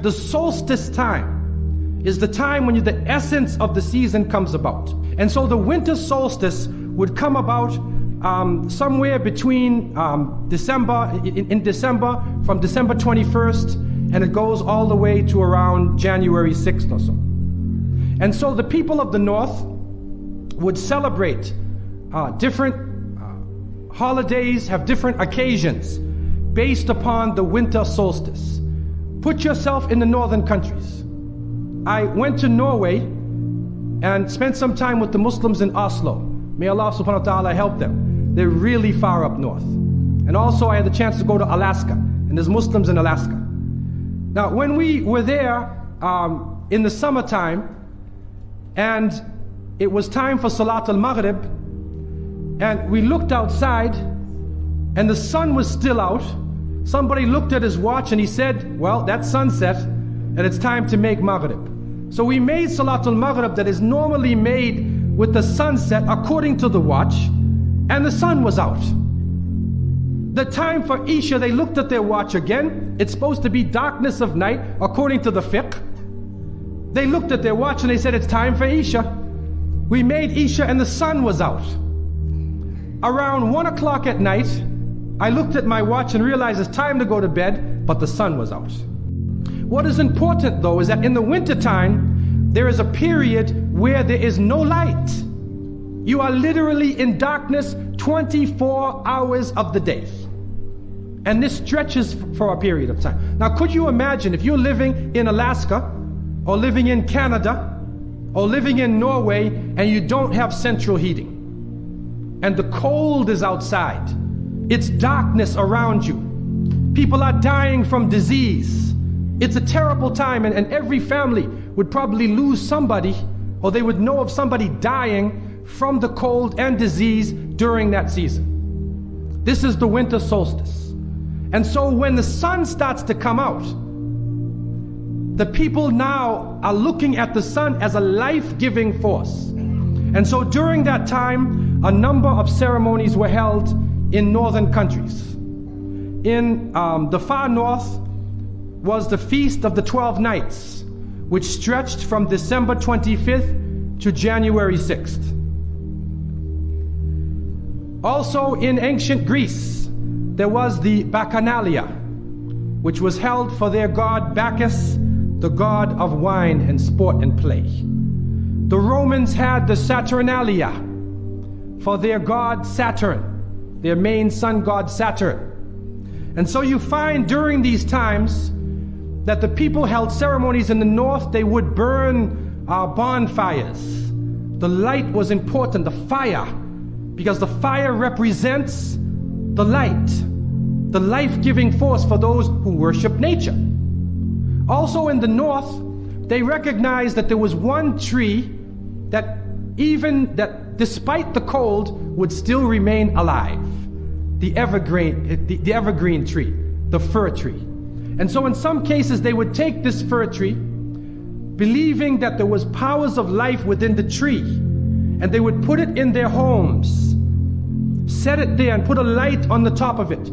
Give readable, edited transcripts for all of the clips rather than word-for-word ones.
the solstice time is the time when the essence of the season comes about. And so the winter solstice would come about somewhere between December, in December, from December 21st, and it goes all the way to around January 6th or so. And so the people of the north would celebrate different holidays, have different occasions based upon the winter solstice. Put yourself in the northern countries. I went to Norway and spent some time with the Muslims in Oslo. May Allah subhanahu wa ta'ala help them. They're really far up north. And also I had the chance to go to Alaska, and there's Muslims in Alaska. Now when we were there in the summertime, and it was time for Salat al-Maghrib, and we looked outside and the sun was still out, somebody looked at his watch and he said, well, that's sunset and it's time to make Maghrib. So we made Salatul Maghrib that is normally made with the sunset according to the watch, and the sun was out. The time for Isha, they looked at their watch again. It's supposed to be darkness of night according to the fiqh. They looked at their watch and they said, it's time for Isha. We made Isha and the sun was out. Around 1 o'clock at night, I looked at my watch and realized it's time to go to bed, but the sun was out. What is important though is that in the winter time, there is a period where there is no light. You are literally in darkness 24 hours of the day. And this stretches for a period of time. Now could you imagine if you're living in Alaska, or living in Canada, or living in Norway, and you don't have central heating, and the cold is outside, it's darkness around you, people are dying from disease, it's a terrible time, and every family would probably lose somebody, or they would know of somebody dying from the cold and disease during that season. This is the winter solstice. And so when the sun starts to come out, the people now are looking at the sun as a life-giving force. And so during that time, a number of ceremonies were held in northern countries. In the far north was the Feast of the 12 Nights, which stretched from December 25th to January 6th. Also in ancient Greece, there was the Bacchanalia, which was held for their god Bacchus, the god of wine and sport and play. The Romans had the Saturnalia for their god Saturn, their main sun god Saturn. And so you find during these times that the people held ceremonies in the north. They would burn bonfires. The light was important, the fire, because the fire represents the light, the life-giving force for those who worship nature. Also in the north, they recognized that there was one tree that despite the cold would still remain alive. The evergreen tree, the fir tree. And so in some cases they would take this fir tree, believing that there was powers of life within the tree, and they would put it in their homes, set it there and put a light on the top of it,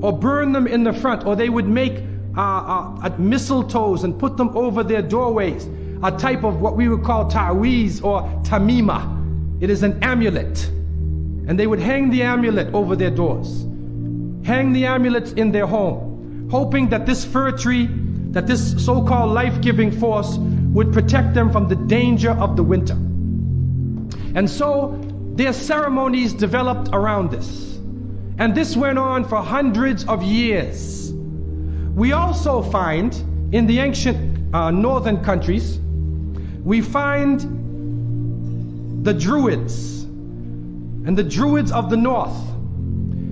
or burn them in the front, or they would make mistletoes and put them over their doorways, a type of what we would call ta'weez or tamima. It is an amulet. And they would hang the amulet over their doors, hang the amulets in their home, hoping that this fir tree, that this so-called life-giving force would protect them from the danger of the winter. And so their ceremonies developed around this. And this went on for hundreds of years. We also find in the ancient northern countries, we find the Druids, and the Druids of the north.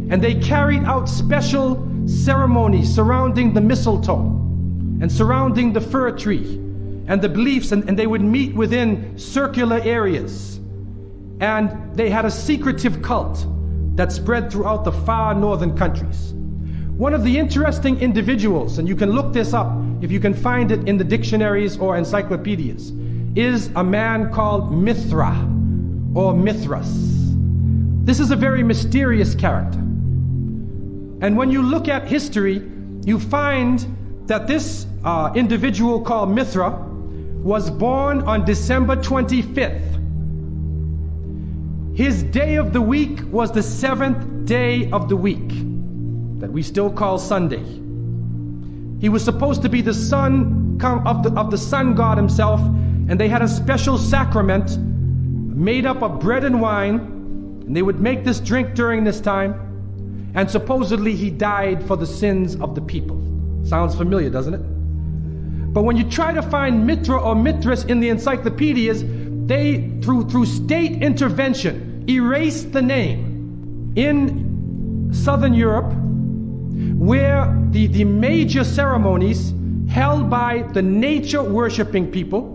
And they carried out special ceremonies surrounding the mistletoe and surrounding the fir tree and the beliefs, and they would meet within circular areas. And they had a secretive cult that spread throughout the far northern countries. One of the interesting individuals, and you can look this up if you can find it in the dictionaries or encyclopedias, is a man called Mithra or Mithras. This is a very mysterious character. And when you look at history, you find that this individual called Mithra was born on December 25th. His day of the week was the 7th day of the week, that we still call Sunday. He was supposed to be the son of the sun god himself, and they had a special sacrament made up of bread and wine, and they would make this drink during this time, and supposedly he died for the sins of the people. Sounds familiar, doesn't it? But when you try to find Mithra or Mithras in the encyclopedias, they, through state intervention, erased the name. In Southern Europe, where the major ceremonies held by the nature-worshipping people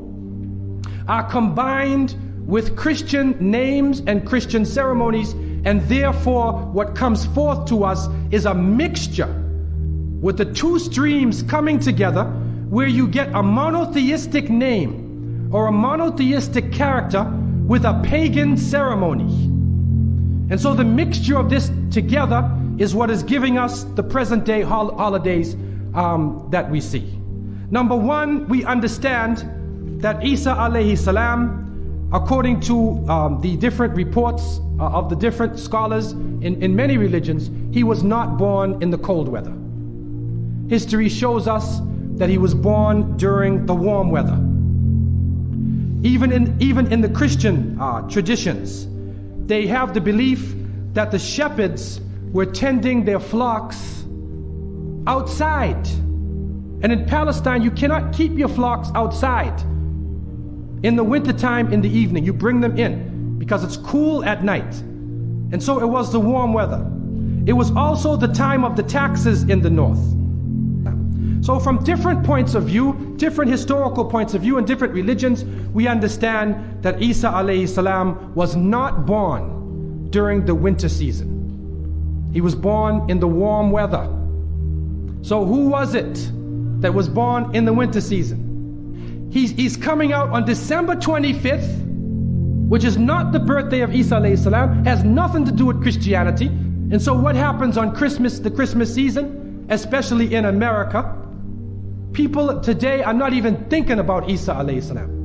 are combined with Christian names and Christian ceremonies, and therefore what comes forth to us is a mixture with the two streams coming together, where you get a monotheistic name or a monotheistic character with a pagan ceremony. And so the mixture of this together is what is giving us the present day holidays that we see. Number one, we understand that Isa alaihi salam, according to the different reports of the different scholars in many religions, he was not born in the cold weather. History shows us that he was born during the warm weather. Even in the Christian traditions, they have the belief that the shepherds were tending their flocks outside. And in Palestine, you cannot keep your flocks outside in the wintertime in the evening. You bring them in because it's cool at night. And so it was the warm weather. It was also the time of the taxes in the north. So from different points of view, different historical points of view and different religions, we understand that Isa alayhi salam was not born during the winter season. He was born in the warm weather. So who was it that was born in the winter season? He's coming out on December 25th, which is not the birthday of Isa alayhi salam, has nothing to do with Christianity. And so what happens on Christmas, the Christmas season, especially in America? People today are not even thinking about Isa alayhi salam.